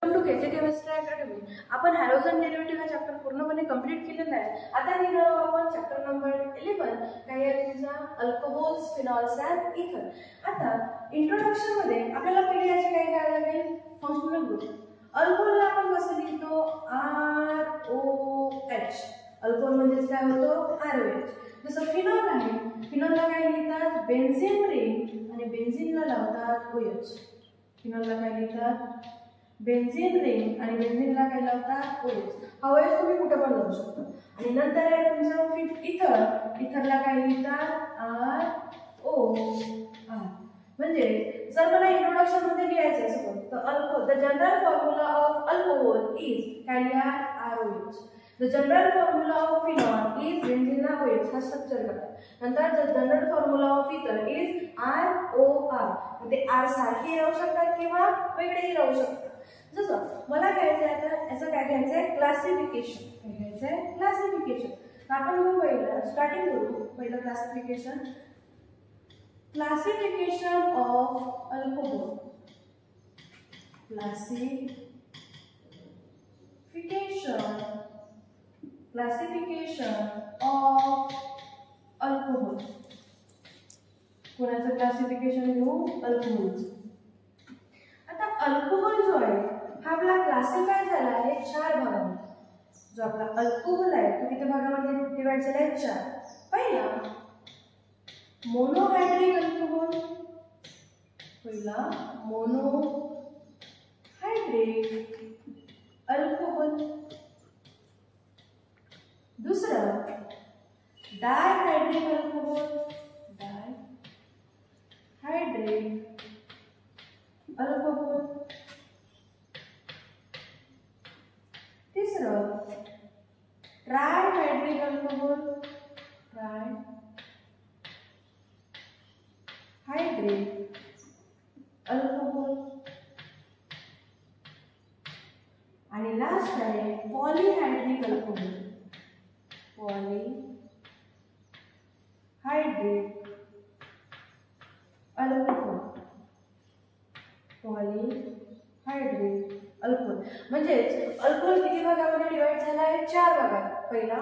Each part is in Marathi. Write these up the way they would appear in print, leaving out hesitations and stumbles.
To KJ chemistry academy. आपण हॅलोजन डेरिव्हेटिव्ह हा चॅप्टर पूर्णपणे कंप्लीट केलेला आहे. आता घेणार आहोत आपण चॅप्टर नंबर 11 काय आहे तुमचा अल्कोहोल्स, फिनॉल्स अँड इथर. आता इंट्रोडक्शन मध्ये आपल्याला पहिले याचे काय करायला लागेल, फंक्शनल ग्रुप. अल्कोहोलला आपण कसं लिहितो, ROH. अल्कोहोल म्हणजे काय होतो, ROH. जसं फिनॉल आहे, फिनॉलला काय लिहितात, बेन्झीन रिंग, आणि बेन्झीनला लावतात OH. फिनॉलला काय लिहितात, बेन्झीन रिंग, आणि बेन्झीनला काय लावतात OH. हा OH तुम्ही कुठे पण लावू शकता. आणि नंतर आहे तुमचा इथर. इथरला काय लिहितात ROR. म्हणजे जर मला इंट्रोडक्शन मध्ये लिहायचं असेल तर alcohol, the general formula of alcohol is काय लिहा, ROH. The general formula of phenol is बेन्झीनला OH. हा स्ट्रक्चर करा. नंतर the general formula of ether is ROR. म्हणजे R सारखी राहू शकतात किंवा वेगळेही राहू शकतात. जसं मला घ्यायचं आहे आता याचं काय घ्यायचं आहे, क्लासिफिकेशन. काय घ्यायचं आहे, क्लासिफिकेशन. आपण घेऊ पहिलं, स्टार्टिंग करू पहिलं classification. Classification of alcohol. Classification of alcohol. कोणाचं क्लासिफिकेशन घेऊ, अल्कोहोलचं. आता अल्कोहोल जो आहे हा आपला क्लासिफाय झाला आहे 4 भागामध्ये. जो आपला अल्कोहोल आहे तो किती भागामध्ये डिवाइड झाला आहे, 4. पहिला मोनोहायड्रिक अल्कोहोल. पहिला मोनोहायड्रिक अल्कोहोल. दुसरा डायहायड्रिक अल्कोहोल. डायहायड्रिक अल्कोहोल. तिसरं ट्रायहायड्रिक अल्कोहोल. ट्रायहायड्रिक अल्कोहोल. आणि लास्ट आहे पॉलीहायड्रिक अल्कोहोल. पॉलीहायड्रिक अल्कोहोल. पॉलीहायड्रिक अल्कोहोल. म्हणजे अल्कोहोल किती भागामध्ये डिवाइड झाला आहे, 4 भागात. पहिला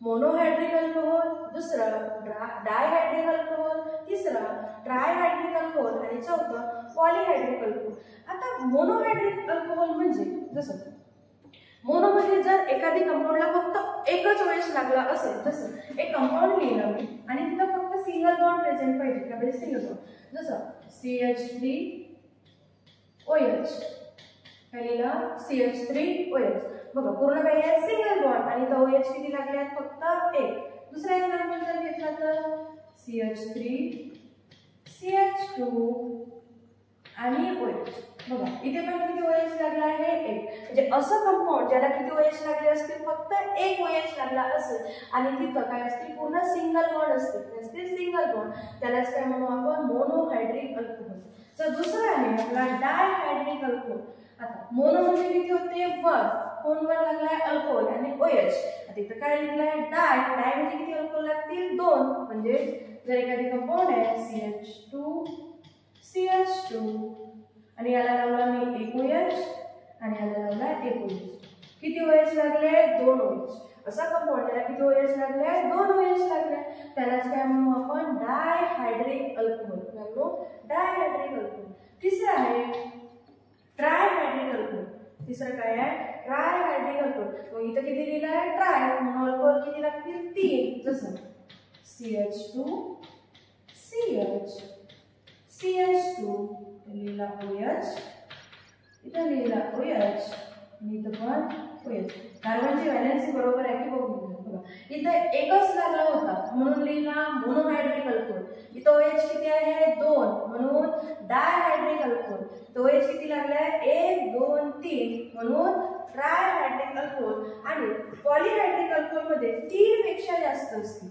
मोनोहायड्रिक अल्कोहोल, दुसरा डायहायड्रिक अल्कोहोल, तिसरा ट्रायहायड्रिक अल्कोहोल, आणि चौथं पॉलीहायड्रिक अल्कोहोल. आता मोनोहायड्रिक अल्कोहोल म्हणजे जसं मोनोमध्ये जर एखादी कंपाऊंडला फक्त एकच OH लागला असेल, जसं एक कंपाऊंड लिहिलं मी आणि तिथं फक्त सिंगल बॉन्ड प्रेझेंट पाहिजे, त्यामुळे सिंगल बॉन्ड. जसं CH3OH. काय लिहिलं, CH3OH. बघा पूर्ण काय आहे, सिंगल बॉन्ड, आणि तो OH किती लागले आहेत, फक्त एक. दुसरा एक्झाम्पल जर घेतला तर CH3 CH2 आणि OH. बघा इथे पण किती OH लागला आहे, एक. म्हणजे असं कंपाऊंड ज्याला किती OH लागले असतील, फक्त एक OH लागला असेल आणि तिथं काय असतील, पूर्ण सिंगल बॉन्ड असतील, सिंगल बॉन्ड, त्यालाच काय म्हणू आपण, मोनोहायड्रिक अल्कोहोल. तर दुसरं आहे आपला डायहायड्रिक अल्कोहोल. आता मोनो म्हणजे किती होते, 1. कोण 1 लागलाय, अल्कोहोल आणि OH. आता इथं काय लिहिलंय, डाय. डाय म्हणजे किती अल्कोहोल लागतील, 2. म्हणजे जर एखादी कंपाऊंड आहे CH2 CH2 आणि याला लावला मी 1 OH आणि याला लावला 1 OH. किती OH लागले, 2 OH. असा कंपाऊंड त्याला किती OH लागले, 2 OH लागले, त्यालाच काय म्हणू आपण, डायहायड्रिक अल्कोहोल. डायहायड्रिक अल्कोहोल. तिसरं आहे ट्रायहायड्रिक अल्कोहोल. तिसरं काय आहे, ट्रायहायड्रिक अल्कोहोल. मग इथं किती लिहिलं आहे, ट्राय, म्हणून अल्कोहोल किती लागतील, 3. जसं CH2 CH CH2 लिहिला OH, इथं लिहिला OH, आणि इथं पण OH. कार्बनची व्हॅलेन्सी बरोबर आहे की बघू. बघा इथं एकच लागला होता म्हणून लिहिला मोनोहायड्रिक अल्कोहोल. इथं OH किती आहे, 2, म्हणून डायहायड्रिक अल्कोहोल. तो OH किती लागला आहे, 1 2 3, म्हणून ट्रायहायड्रिक अल्कोहोल. आणि पॉलीहायड्रिक अल्कोहोल मध्ये 3 पेक्षा जास्त असतील.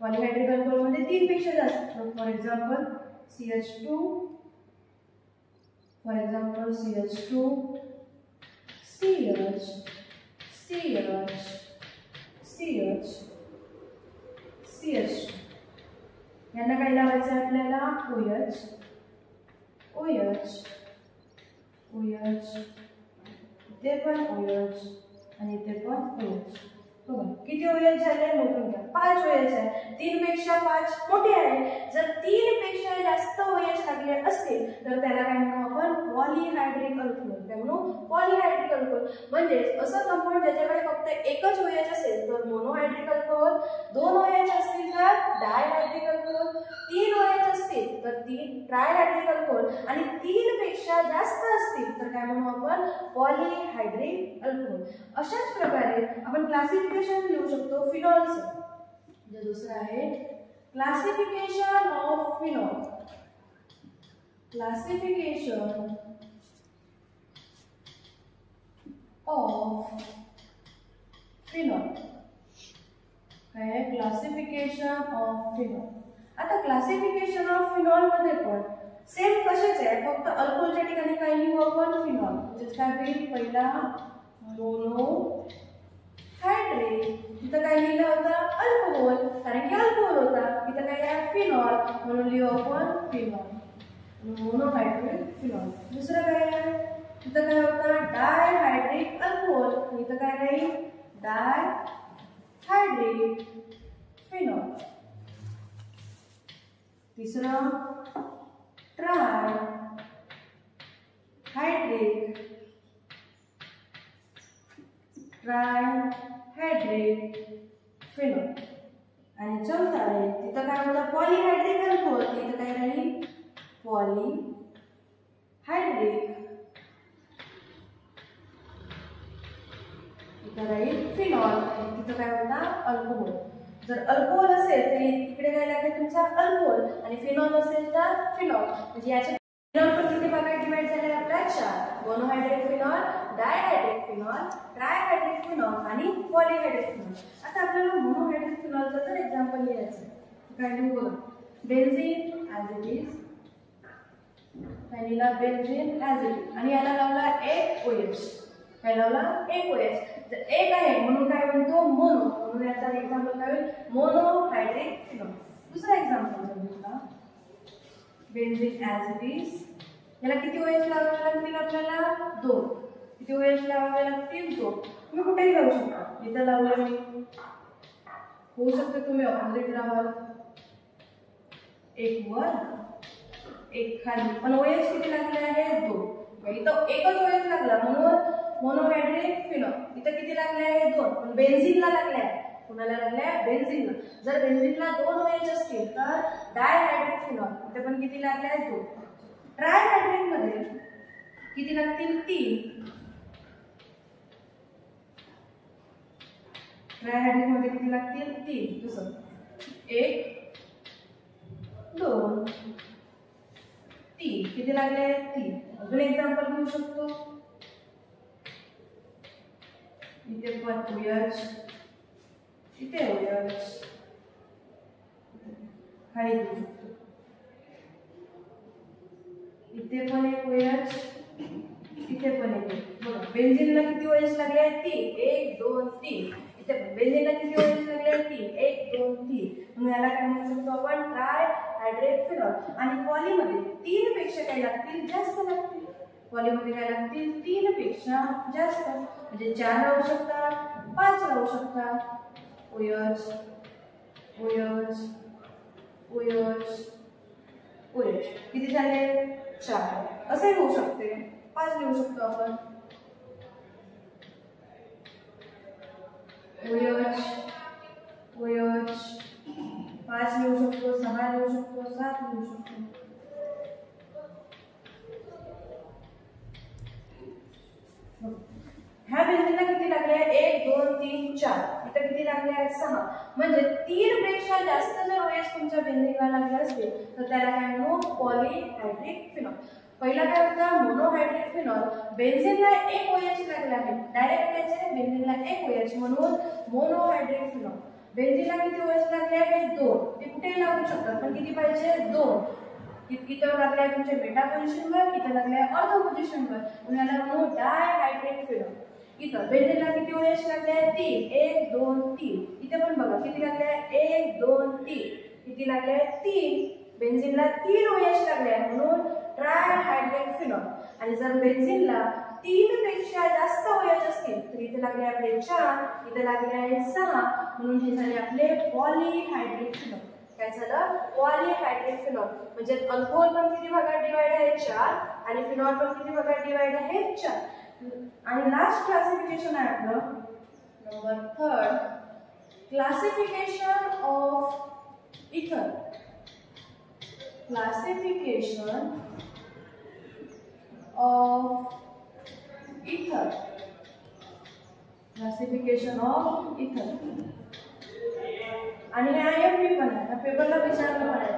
पॉलीहायड्रिक अल्कोहोल मध्ये 3 पेक्षा जास्त. For example CH2, CH CH. यांना काय लावायचं आहे आपल्याला, OH इथे पण OH आणि इथे पण OH. बघा किती OH झाले मोजून घ्या. 5 OH आहे. 3 पेक्षा 5 मोठे आहे. जर 3 पेक्षा जास्त OH लागले असतील तर त्याला काय म्हणू आपण पॉलीहायड्रिक अल्कोहोल. काय म्हणू पॉलीहायड्रिक अल्कोहोल. म्हणजे असं कंपाऊंड ज्याच्याकडे फक्त एकच OH असेल तर मोनोहायड्रिक अल्कोहोल, 2 OH असतील तर डायहायड्रिक अल्कोहोल, 3 OH असतील तर ट्रायहायड्रिक अल्कोहोल आणि 3 पेक्षा जास्त असतील तर काय म्हणू आपण पॉलीहायड्रिक अल्कोहोल. अशाच प्रकारे आपण क्लासिफिकेशन लिहू शकतो फिनॉलचं. जे दुसरं आहे classification of phenol. Classification of phenol. काय आहे क्लासिफिकेशन ऑफ फिनॉल. आता क्लासिफिकेशन ऑफ फिनॉल मध्ये पण सेम कशाच आहे, फक्त अल्कोहोलच्या ठिकाणी काय लिहू आपण फिनॉल. म्हणजे काय होईल पहिला मोनो हायड्रेट. इथं काय लिहिलं होतं अल्कोहोल कारण की अल्कोहोल होता. इथं काय आहे फिनॉल म्हणून लिहू आपण फिनॉल मोनोहायड्रिक फिनॉल. दुसरं काय आहे इथं काय होतं डायहायड्रिक अल्कोहोल. इथं काय राहील डायहायड्रिक फिनॉल. तिसरं ट्रायहायड्रिक फिनॉल. आणि चौथा आहे तिथं काय होतं पॉलीहायड्रिक अल्कोहोल. इथं काय राहील पॉलीहायड्रिक. इथं राहील फिनॉल. तिथं काय होता अल्कोहोल. जर अल्कोहोल असेल तर इकडे काय लागेल तुमचा अल्कोहोल आणि फिनॉल असेल तर फिनॉल. म्हणजे याचे फिनॉल पण किती भागात डिवाइड झाले आपल्या 4. मोनोहायड्रिक फिनॉल, डायहायड्रिक फिनॉल, ट्रायहायड्रिक फिनॉल आणि पॉलीहायड्रिक फिनॉल. आता आपल्याला मोनोहायड्रिक फिनॉलचं जर एक्झाम्पल लिहायचं काय लिहू बघा. Benzene as it is. काय लिहिला बेन्झीन ॲज इट इज आणि याला लावला एक OH. काय लावला एक OH. जर एक आहे म्हणून काय म्हणतो मोनो म्हणून याचा एक्झाम्पल काय होईल मोनोहायड्रिक फिनॉल. दुसरा एक्झाम्पल घेतला बेन्झीन ॲज इट इज. याला किती OH लावावे लागतील आपल्याला 2. किती OH लावावे लागतील 2. तुम्ही कुठेही लावू शकता. इथं लावलं मी होऊ शकतं तुम्ही ऑपोजिट लावाल. एक वर एक खाली पण OH किती लागले आहे 2. इथं एकच OH लागला म्हणून मोनोहायड्रिक फिनॉल. इथं किती लागले आहे 2 पण बेन्झीनला लागले आहे. कुणाला लागले आहे बेन्झीनला. जर बेन्झीनला 2 OH असतील तर डायहायड्रिक फिनॉल. इथे पण किती लागले आहे 2. ट्रायहायड्रिक मध्ये किती लागतील 3. ट्रायहायड्रिक मध्ये किती लागतील 3. दुसरं 1 2 3 किती लागले 3. अजून एक्झाम्पल घेऊ शकतो. इथे पण OH इथे OH खाली घेऊ शकतो. इथे पण एक OH इथे पण एक. बघा बेन्झीनला किती OH लागले आहेत 3. 1 2 3. इथे बेन्झीनला किती OH लागले आहेत 3. 1 2 3. म्हणून याला काय म्हणू शकतो आपण ट्रायहायड्रेट फिनॉल. आणि पॉलीमध्ये 3 पेक्षा काय लागतील जास्त लागतील. पॉलीमध्ये काय लागतील 3 पेक्षा जास्त. म्हणजे 4 राहू शकतात 5 राहू शकतात. OH OH OH OH किती झाले 4. असे होऊ शकते 5 लिहू शकतो आपण. OH OH 5 लिहू शकतो 6 लिहू शकतो 7 लिहू शकतो. ह्या बेन्झीनला किती लागले 1 2 3 4. इथे किती लागले आहेत 6. म्हणजे 3 पेक्षा जास्त जर OH तुमच्या बेन्झीनला लागले असतील तर त्याला काय म्हणू पॉलीहायड्रिक फिनॉल. पहिला काय होता मोनोहायड्रिक फिनॉल. बेन्झीनला एक OH लागला आहे. डायरेक्ट यायचे बेन्झीनला एक OH म्हणून मोनोहायड्रिक फिनॉल. बेन्झीनला किती OH लागले आहेत 2. ते कुठेही लागू शकतात पण किती पाहिजे 2. इथं लागले आहे तुमचे बेटा पोझिशनवर. इथं लागले आहे ऑर्थो पोझिशनवर. म्हणून याला म्हणू डायहायड्रिक फिनॉल. इथं बेन्झीनला किती OH लागले आहेत 3. 1 2 3. इथे पण बघा किती लागले आहे 1 2 3. किती लागले आहेत 3. बेन्झीनला 3 OH लागले आहे म्हणून ट्रायहायड्रिक फिनॉल. आणि जर बेन्झीनला 3 पेक्षा जास्त लागले आपले 4, इथे लागले आहे 6, म्हणून हे झाले आपले पॉलीहायड्रिक फिनॉल. काय झालं? पॉलीहायड्रिक फिनॉल. म्हणजे अल्कोहोल पण किती भागात डिवाइड आहे? 4 आणि फिनॉल पण किती भागात डिवाइड आहे? 4. आणि लास्ट क्लासिफिकेशन आहे आपलं नंबर 3, क्लासिफिकेशन ऑफ इथर. क्लासिफिकेशन ऑफ इथर. क्लासिफिकेशन ऑफ इथर. आणि हे IMP पण आहे, पेपरला विचारलं पण आहे.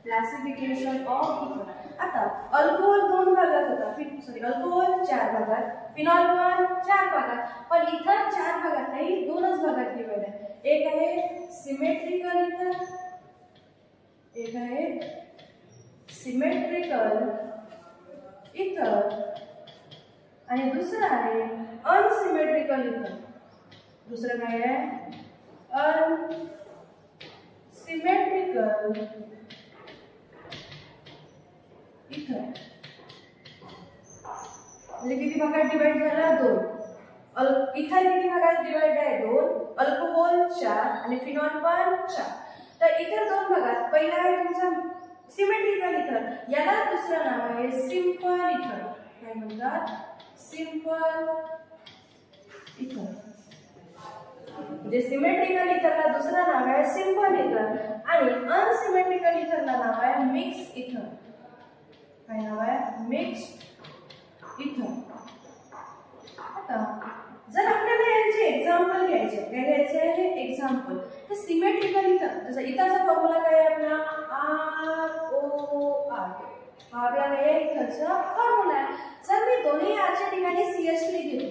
क्लासिफिकेशन ऑफ इथर. आता अल्कोहोल 2 भागात होता, अल्कोहोल 4 भागात, फिनॉल पण 4 भागात, पण इथर 4 भागात नाही, 2च भागात डिवाइड आहे. एक आहे सिमेट्रिकल इथर, एक आहे सिमेट्रिकल इथर आणि दुसरं आहे अनसिमेट्रिकल इथर. दुसरं काय आहे? अनसिमेट्रिकल इथर. म्हणजे किती भागात डिवाइड झाला? 2. इथर किती भागात डिवाइड आहे? 2. अल्कोहोल 4 आणि फिनॉल पण 4. तर इतर 2 भागात पहिला आहे तुमचा सिमेट्रिकल इथर, याला दुसरं नाव आहे सिंपल इथर. काय म्हणतात? सिंपल इथर. म्हणजे सिमेट्रिकल इथरला दुसरं नाव आहे सिंपल इथर आणि अनसिमेट्रिकल इथरला नाव आहे मिक्स इथर. काय नाव आहे? मिक्स इथर. आता जर आपल्याला याचे एक्झाम्पल घ्यायचे, काय घ्यायचे आहे? एक्झाम्पल. तर सिमेट्रिकल इथर, जसं इथरचा फॉर्म्युला काय आहे आपला? ROR. हा आपला काय आहे? इथरचा फॉर्म्युला आहे. जर मी दोन्ही आरच्या ठिकाणी CH3 घेतली,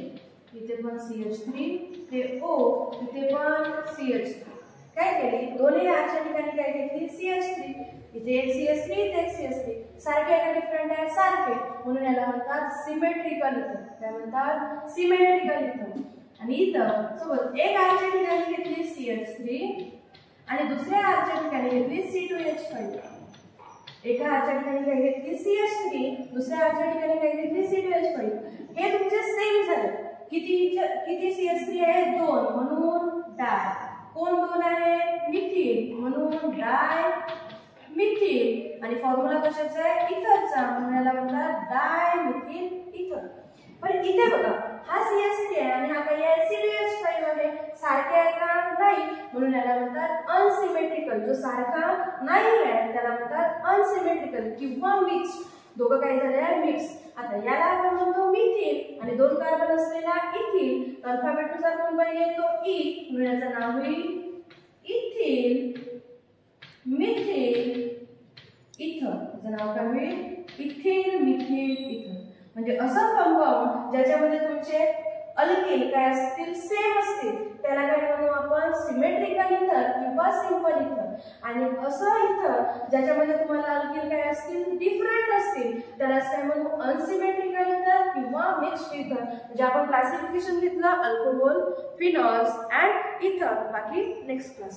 इथे पण CH3, ते O, इथे पण CH3. काय केली? दोन्ही आरच्या ठिकाणी काय घेतली? CH3. इथे एक CH3, इथे एक CH3. सारखे आहे का डिफरंट आहे? सारखे. म्हणून याला म्हणतात सिमेट्रिकल इथर. काय म्हणतात? सिमेट्रिकल इथर. आणि इथं सोबत एक आरच्या ठिकाणी घेतली CH3 आणि दुसऱ्या आरच्या ठिकाणी घेतली C2H5. एका आरच्या ठिकाणी काय घेतली? CH3, दुसऱ्या आरच्या ठिकाणी काय घेतली? C2H5. हे तुमचे सेम झाले. किती CH3 आहे? 2, म्हणून डाय. कोण 2 आहे? मिथिल, म्हणून डाय मिथिल. आणि फॉर्म्युला कशाचा आहे? इथरचा, म्हणून याला म्हणतात डाय मिथिल इथर. पण इथे बघा, हा CH3 आहे आणि हा काय आहे? C2H5 आहे. सारखे आहे का? नाही, म्हणून याला म्हणतात अनसिमेट्रिकल. जो सारखा नाही आहे त्याला म्हणतात अनसिमेट्रिकल किंवा मिक्स. दोघं काय झाले आहे? मिक्स. आता याला आपण म्हणतो मिथिल आणि 2 कार्बन असलेला इथिल. अल्फाबेटनुसार कोण पाहिजे? तो ई, म्हणून याचं नाव होईल इथिल मिथिल इथर. याचं नाव काय होईल? इथिल मिथिल इथर. म्हणजे असं कंपाऊंड ज्याच्यामध्ये तुमचे अल्किल काय असतील? सेम असतील, त्याला काय म्हणू आपण? सिमेट्रिकल इथर किंवा सिंपल इथर. आणि असं इथर ज्याच्यामध्ये तुम्हाला अल्किल काय असतील? डिफरंट असतील, त्यालाच काय म्हणू? अनसिमेट्रिकल इथर किंवा मिक्स्ड इथर. म्हणजे आपण क्लासिफिकेशन घेतलं अल्कोहोल, फिनॉल्स अँड इथर. बाकी नेक्स्ट क्लास.